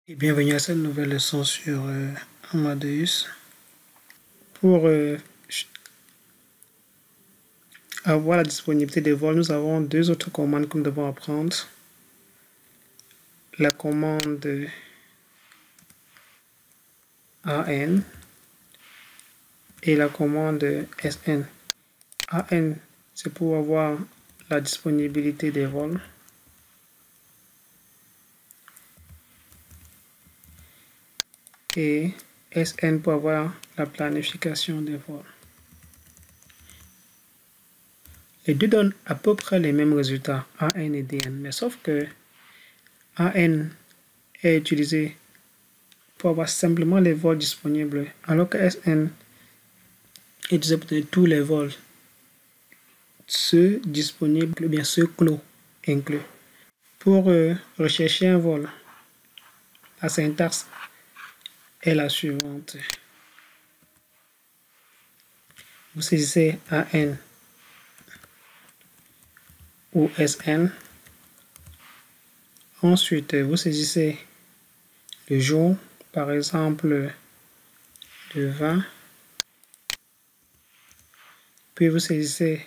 Et bienvenue à cette nouvelle leçon sur Amadeus. Pour avoir la disponibilité des vols, nous avons deux autres commandes que nous devons apprendre. La commande AN et la commande SN. AN, c'est pour avoir la disponibilité des vols. Et SN pour avoir la planification des vols. Les deux donnent à peu près les mêmes résultats, AN et DN, mais sauf que AN est utilisé pour avoir simplement les vols disponibles, alors que SN est utilisé pour tenir tous les vols, ceux disponibles ou bien ceux clos inclus. Pour rechercher un vol, la syntaxe est la suivante. Vous saisissez AN ou SN. Ensuite, vous saisissez le jour, par exemple le 20. Puis vous saisissez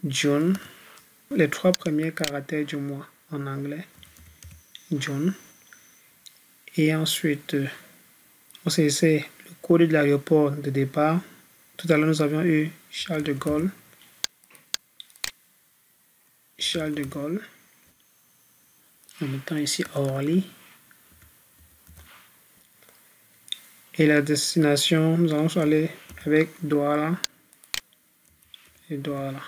June, les trois premiers caractères du mois en anglais, June. Et ensuite, vous saisissez le code de l'aéroport de départ. Tout à l'heure, nous avions eu Charles de Gaulle. Charles de Gaulle. En mettant ici Orly. Et la destination, nous allons aller avec Douala et Douala.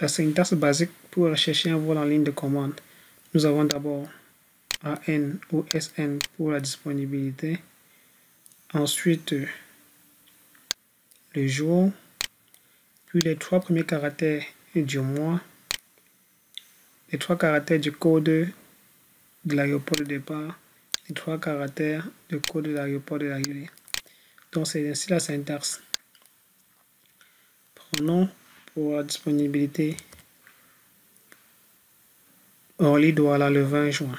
La syntaxe basique pour rechercher un vol en ligne de commande. Nous avons d'abord AN ou SN pour la disponibilité. Ensuite, le jour. Puis les trois premiers caractères du mois. Les trois caractères du code de l'aéroport de départ. Les trois caractères du code de l'aéroport de l'arrivée. Donc c'est ainsi la syntaxe. Prenons pour la disponibilité Orly Douala le 20 juin.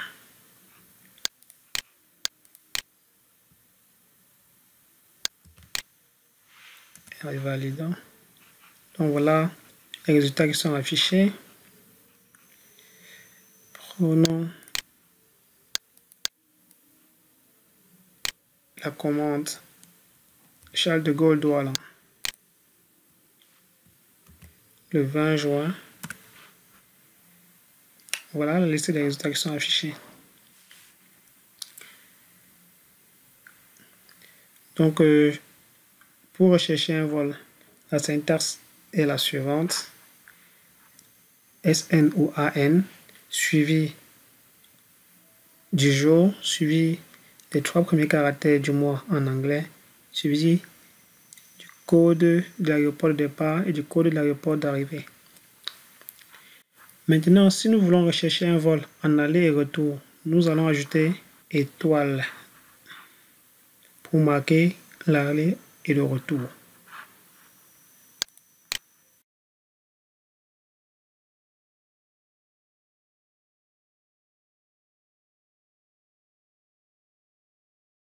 Et validons. Donc voilà les résultats qui sont affichés. Prenons la commande Charles de Gaulle Douala le 20 juin. Voilà la liste des résultats qui sont affichés. Donc, pour rechercher un vol, la syntaxe est la suivante. SN ou AN, suivi du jour, suivi des trois premiers caractères du mois en anglais, suivi du code de l'aéroport de départ et du code de l'aéroport d'arrivée. Maintenant, si nous voulons rechercher un vol en aller et retour, nous allons ajouter étoile pour marquer l'aller et le retour.